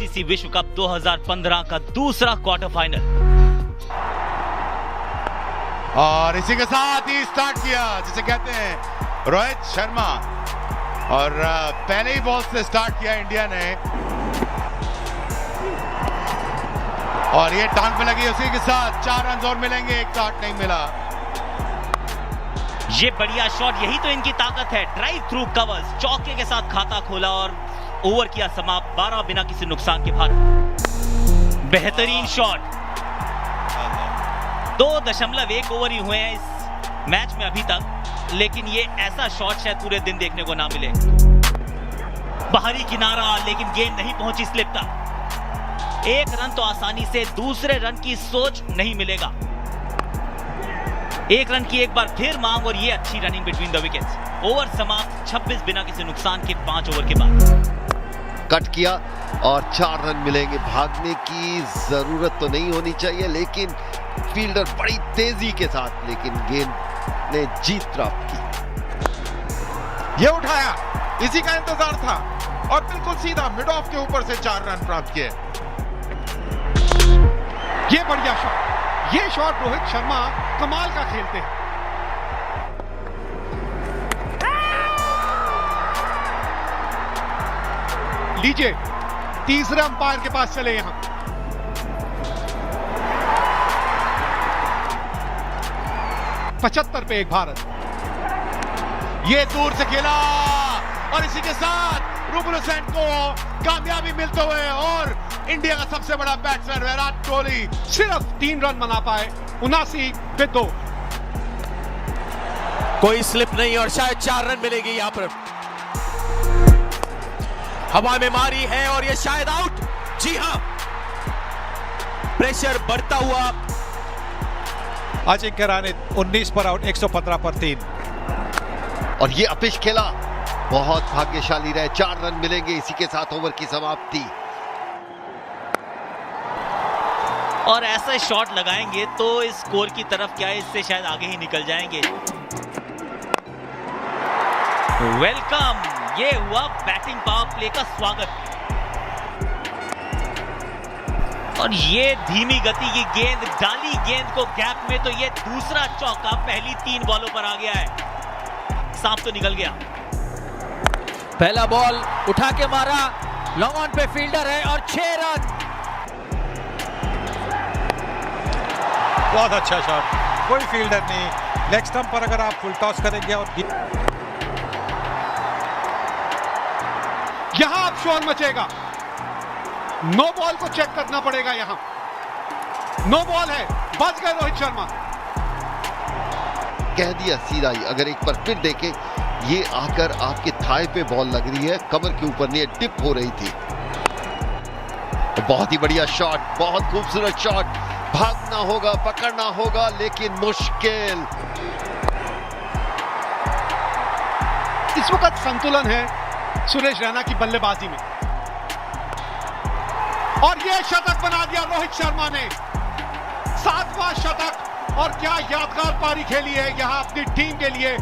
ICC विश्व cup 2015 का दूसरा क्वार्टर फाइनल। और इसी के साथ ही स्टार्ट किया जिसे कहते हैं रोहित शर्मा, और पहले ही बॉल से स्टार्ट किया इंडिया ने, और ये टांग पे लगी। उसी के साथ 4 रन और मिलेंगे, एक शॉट नहीं मिला। ये बढ़िया शॉट, यही तो इनकी ताकत है। ड्राइव थ्रू कवर्स, चौके के साथ खाता खोला और ओवर किया समाप्त 12 बिना किसी नुकसान के भारत। बेहतरीन शॉट। 2.1 ओवर ही हुए हैं इस मैच में अभी तक, लेकिन ये ऐसा शॉट शायद पूरे दिन देखने को ना मिले। बाहरी किनारा, लेकिन गेंद नहीं पहुंची स्लिप तक। एक रन तो आसानी से, दूसरे रन की सोच नहीं मिलेगा। एक रन की एक बार फिर मांग, और ये अच्छी running between the wickets. Over समाप्त 26 बिना किसी नुकसान के 5 ओवर के बाद। कट किया और 4 रन मिलेंगे। भागने की जरूरत तो नहीं होनी चाहिए, लेकिन फील्डर बड़ी तेजी के साथ, लेकिन गेंद ने जीत प्राप्त की। ये उठाया, इसी का इंतजार था, और बिल्कुल सीधा मिड ऑफ के ऊपर से 4 रन प्राप्त किए। ये बढ़िया शॉट, ये शॉट रोहित शर्मा कमाल का खेलते हैं। लीजिए, तीसरे अंपायर के पास चले यहां। पचहत्तर पे एक भारत। ये दूर से खेला, और इसी के साथ रूबल हुसैन को कामयाबी मिलते हुए, और इंडिया का सबसे बड़ा बैट्समैन विराट कोहली सिर्फ 3 रन बना पाए, 79 पे 2। कोई स्लिप नहीं, और शायद 4 रन मिलेगी यहां पर। हवा में मारी है, और ये शायद आउट। जी हां, प्रेशर बढ़ता हुआ। अजिंक्य रहाणे 19 पर आउट, 115 पर 3। और ये अपिश खेला, बहुत भाग्यशाली रहे। 4 रन मिलेंगे, इसी के साथ ओवर की समाप्ति। और ऐसा शॉट लगाएंगे तो इस स्कोर की तरफ क्या है, इससे शायद आगे ही निकल जाएंगे। वेलकम, ये हुआ बैटिंग पावर प्ले का स्वागत। और ये धीमी गति की गेंद डाली, गेंद को गैप में, तो ये दूसरा चौका पहली 3 बॉलों पर आ गया है। सांप तो निकल गया। पहला बॉल उठा के मारा, लॉन्ग ऑन पे फील्डर है, और 6 रन। बहुत अच्छा शॉट, कोई फील्डर नहीं। लेग स्टंप पर अगर आप फुल टॉस करेंगे और यहां अब शोर मचेगा। नो बॉल को चेक करना पड़ेगा यहां। नो बॉल है, बच गए रोहित शर्मा। कह दिया सीधा ही। अगर एक बार फिर देखें, ये आकर आपके थाई पे बॉल लग रही है, कमर के ऊपर नहीं, टिप हो रही थी। बहुत ही बढ़िया शॉट, बहुत खूबसूरत शॉट। भागना होगा, पकड़ना होगा, लेकिन मुश्किल। इस वक्त संतुलन है सुरेश रैना की बल्लेबाजी में, और यह शतक बना दिया रोहित शर्मा ने। 7वां शतक, और क्या यादगार पारी खेली है यहां अपनी टीम के लिए।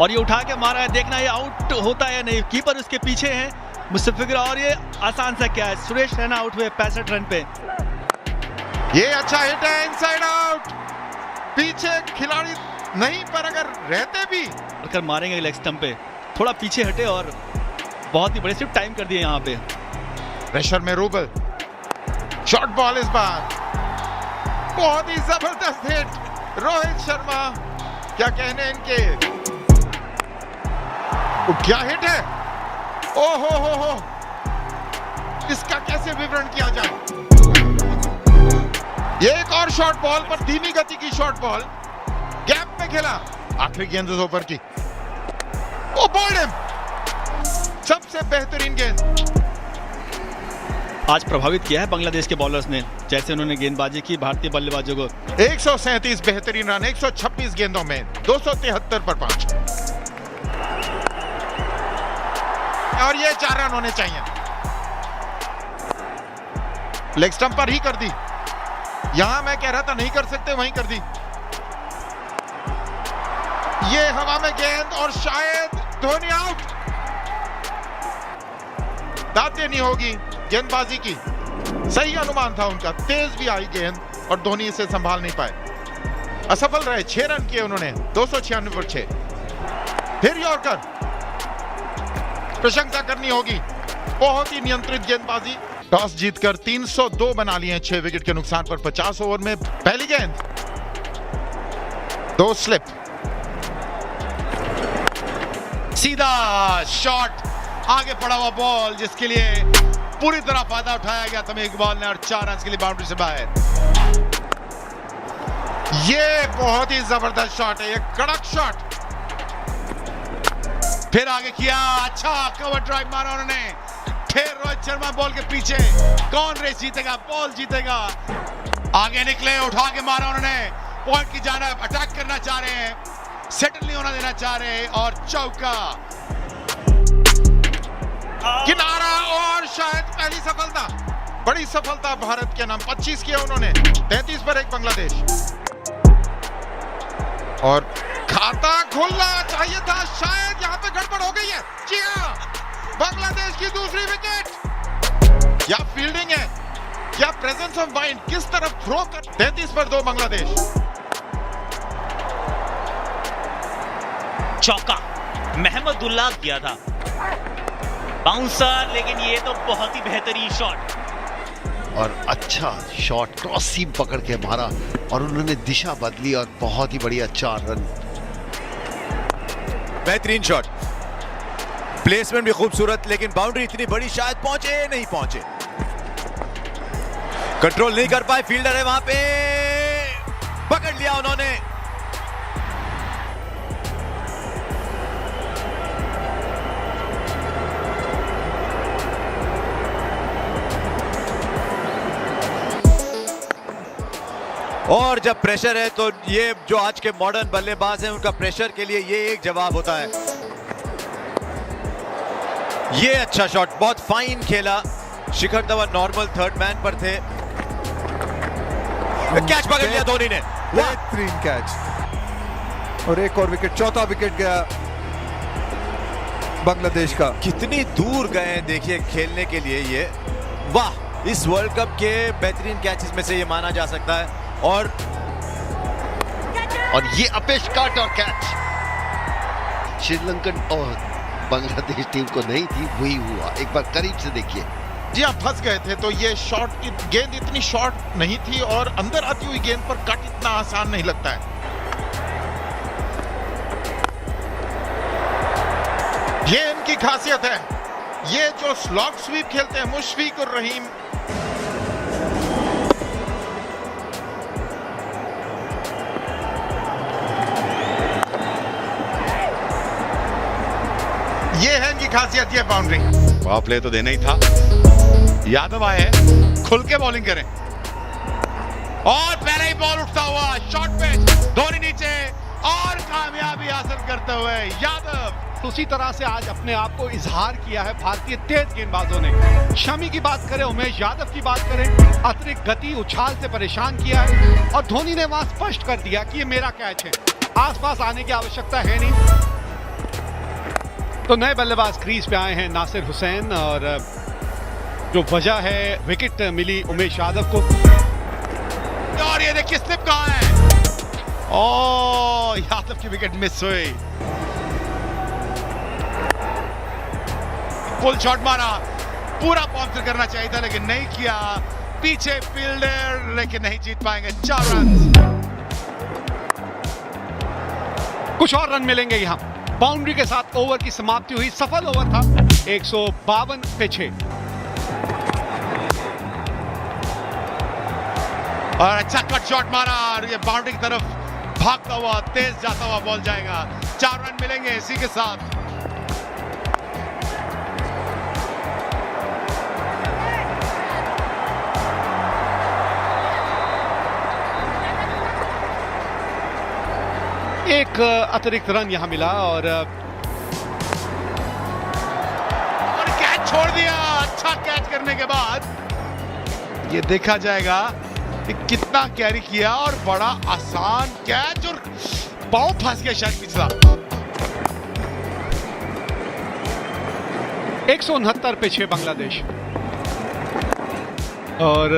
और ये उठा के मारा है, देखना ये आउट होता है या नहीं। कीपर उसके पीछे है मुस्तफिर, और ये आसान सा क्या है, सुरेश रैना आउट हुए 65 रन पे। ये अच्छा हिट है, इनसाइड आउट। पीछे खिलाड़ी नहीं, पर अगर रहते भी अगर मारेंगे लेग स्टंप पे, थोड़ा पीछे हटे, और बहुत ही बड़े सिर्फ टाइम कर दिए यहाँ पे। प्रेशर में रूबल, शॉर्ट बॉल इस बार, बहुत ही जबरदस्त हिट। रोहित शर्मा, क्या कहने इनके। क्या हिट है, ओहो हो, इसका कैसे विवरण किया जाए। ये एक और शॉर्ट बॉल पर, धीमी गति की शॉर्ट बॉल, गैप में खेला, आखिरी गेंद उस ओवर की। ओ बॉल्ड हिम, सबसे बेहतरीन गेंद। आज प्रभावित किया है बांग्लादेश के बॉलर्स ने, जैसे उन्होंने गेंदबाजी की भारतीय बल्लेबाजों को। 137 बेहतरीन रन 126 गेंदों में, 273 पर 5, और ये 4 रन होने चाहिए। लेग स्टंप पर ही कर दी। यहां मैं कह रहा था नहीं कर सकते, वहीं कर दी। ये हवा में गेंद, और शायद धोनी आउट। दाद देनी होगी गेंदबाजी की। सही अनुमान था उनका, तेज भी आई गेंद और धोनी इसे संभाल नहीं पाए। असफल रहे, 6 रन किए उन्होंने, 296 पर 6। फिर यॉर्कर, प्रशंसा करनी होगी, बहुत ही नियंत्रित गेंदबाजी। टॉस जीतकर 302 बना लिए हैं 6 विकेट के नुकसान पर 50 ओवर में। पहली गेंद, 2 स्लिप, सीधा शॉट, आगे पड़ा हुआ बॉल जिसके लिए पूरी तरह फायदा उठाया गया तमीम इकबाल ने और 4 रन के लिए बाउंड्री से बाहर। ये बहुत ही जबरदस्त शॉट है, ये कड़क शॉट। फिर आगे किया, अच्छा कवर ड्राइव मारा उन्होंने। फिर रोहित शर्मा बॉल के पीछे, कौन रेस जीतेगा, बॉल जीतेगा। आगे निकले, उठा के मारा उन्होंने, पॉइंट की जानिब अटैक करना चाह रहे हैं, सेटल नहीं होना देना चाह रहे, और चौका, किनारा, और शायद पहली सफलता, बड़ी सफलता भारत के नाम। 25 किया उन्होंने, 33 पर 1 बांग्लादेश। और खाता खुलना चाहिए था, शायद यहां पे गड़बड़ हो गई है। जी हां, बांग्लादेश की दूसरी विकेट। क्या फील्डिंग है, क्या प्रेजेंस ऑफ माइंड, किस तरफ थ्रो कर। 33 पर 2 बांग्लादेश। चौका महमदुल्लाह किया था, बाउंसर, लेकिन ये तो बहुत ही बेहतरीन शॉट। और अच्छा शॉट, क्रॉस सीम पकड़ के मारा और उन्होंने दिशा बदली और बहुत ही बढ़िया 4 रन। बेहतरीन शॉट, प्लेसमेंट भी खूबसूरत, लेकिन बाउंड्री इतनी बड़ी शायद पहुंचे नहीं पहुंचे, कंट्रोल नहीं कर पाए। फील्डर है वहां पे, पकड़ लिया उन्होंने। और जब प्रेशर है तो ये जो आज के मॉडर्न बल्लेबाज हैं उनका प्रेशर के लिए ये एक जवाब होता है। ये अच्छा शॉट, बहुत फाइन खेला। Shikhar Dhawan normal third man पर थे, कैच पकड़ लिया धोनी ने। बेहतरीन कैच, और एक और विकेट, चौथा विकेट गया बांग्लादेश का। कितनी दूर गए देखिए खेलने के लिए ये, वाह। इस वर्ल्ड कप के बेहतरीन कैचेस में से ये माना जा सकता है। और ये अपेश काट और कैच। श्रीलंकन और बांग्लादेश टीम को नहीं थी, वही हुआ। एक बार करीब से देखिए। जी हाँ, फंस गए थे। तो ये शॉट, गेंद इतनी शॉर्ट नहीं थी और अंदर आती हुई गेंद पर कट इतना आसान नहीं लगता है। ये इनकी खासियत है, ये जो स्लॉग स्वीप खेलते हैं मुशफिक और रहीम, ये है इनकी खासियत। ये बाउंड्री, पावर प्ले तो देना ही था। यादव आए हैं, खुल के बॉलिंग करें, और पहले ही बॉल उठता हुआ शॉर्ट पिच, धोनी नीचे, और कामयाबी हासिल करते हुए यादव। उसी तरह से आज अपने आप को इजहार किया है भारतीय तेज गेंदबाजों ने। शमी की बात करें, उमेश यादव की बात करें, अतिरिक्त गति, उछाल से परेशान किया है, और धोनी ने वहां स्पष्ट कर दिया कि ये मेरा कैच है, आसपास आने की आवश्यकता है नहीं। तो नए बल्लेबाज क्रीज पे आए हैं नासिर हुसैन, और जो वजह है विकेट मिली उमेश यादव को। और ये देखिए स्लिप कहां है, ओ यादव की विकेट मिस हुई। फुल शॉट मारा, पूरा बाउंसर करना चाहिए था लेकिन नहीं किया। पीछे फील्डर, लेकिन नहीं जीत पाएंगे। 4 रन, कुछ और रन मिलेंगे यहां। बाउंड्री के साथ ओवर की समाप्ति हुई, सफल ओवर था, 152 पे 6। और अच्छा कट शॉट मारा, और ये बाउंड्री की तरफ भागता हुआ, तेज जाता हुआ बॉल जाएगा। 4 रन मिलेंगे इसी के साथ। एक अतिरिक्त रन यहां मिला, और कैच छोड़ दिया। अच्छा कैच करने के बाद ये देखा जाएगा कि कितना कैरी किया, और बड़ा आसान कैच, और पांव फंस गया शायद पिछला। 169 पे 6 बांग्लादेश, और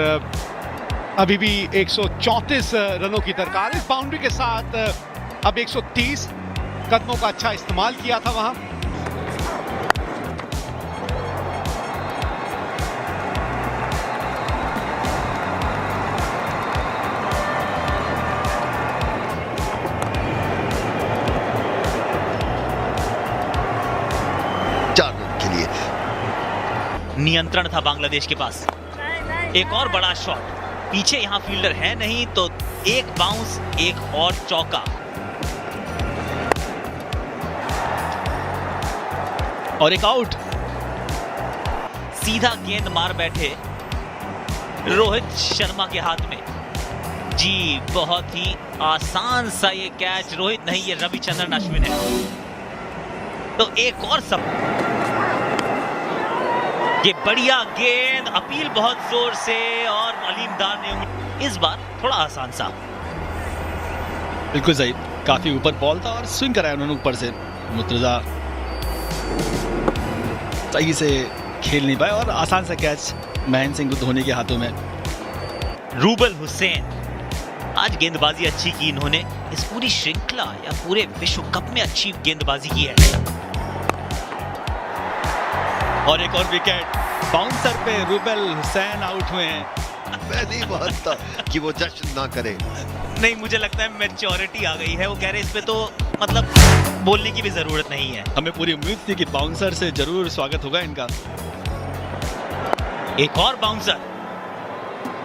अभी भी 134 रनों की दरकार। इस बाउंड्री के साथ अब 130 कदमों का अच्छा इस्तेमाल किया था वहां। नियंत्रण था बांग्लादेश के पास। एक और बड़ा शॉट, पीछे यहां फील्डर है नहीं तो एक बाउंस, एक और चौका। और एक आउट। सीधा गेंद मार बैठे रोहित शर्मा के हाथ में। जी बहुत ही आसान सा ये कैच। रोहित नहीं, ये रविचंद्रन अश्विन है। तो एक और सब, ये बढ़िया गेंद, अपील बहुत जोर से, और अलीम डार ने इस बार थोड़ा आसान सा। बिल्कुल सही, काफी ऊपर बॉल था और स्विंग कराया उन्होंने ऊपर से। मुर्तजा सही से खेल नहीं पाए और आसान सा कैच महेंद्र सिंह धोनी के हाथों में। रूबल हुसैन, आज गेंदबाजी अच्छी की इन्होंने। इस पूरी श्रृंखला या पूरे विश्व कप में अच्छी गेंदबाजी की है। और एक और विकेट, बाउंसर पे रूबल हुसैन आउट हुए हैं। मैं नहीं मानता कि वो जश्न ना करे। नहीं, मुझे लगता है मैच्योरिटी आ गई है। वो कह रहे इस पे तो मतलब बोलने की भी जरूरत नहीं है। हमें पूरी उम्मीद थी कि बाउंसर से जरूर स्वागत होगा इनका। एक और बाउंसर,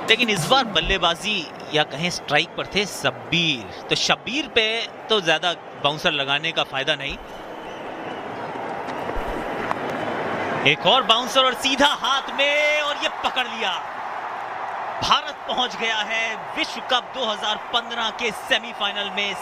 लेकिन इस बार बल्लेबाजी या कहें स्ट्राइक पर थे शब्बीर। तो शब्बीर पे तो ज्यादा बाउंसर लगाने का फायदा नहीं। एक और बाउंसर और सीधा हाथ में, और ये पकड़ लिया। भारत पहुंच गया है विश्व कप 2015 के सेमीफाइनल में।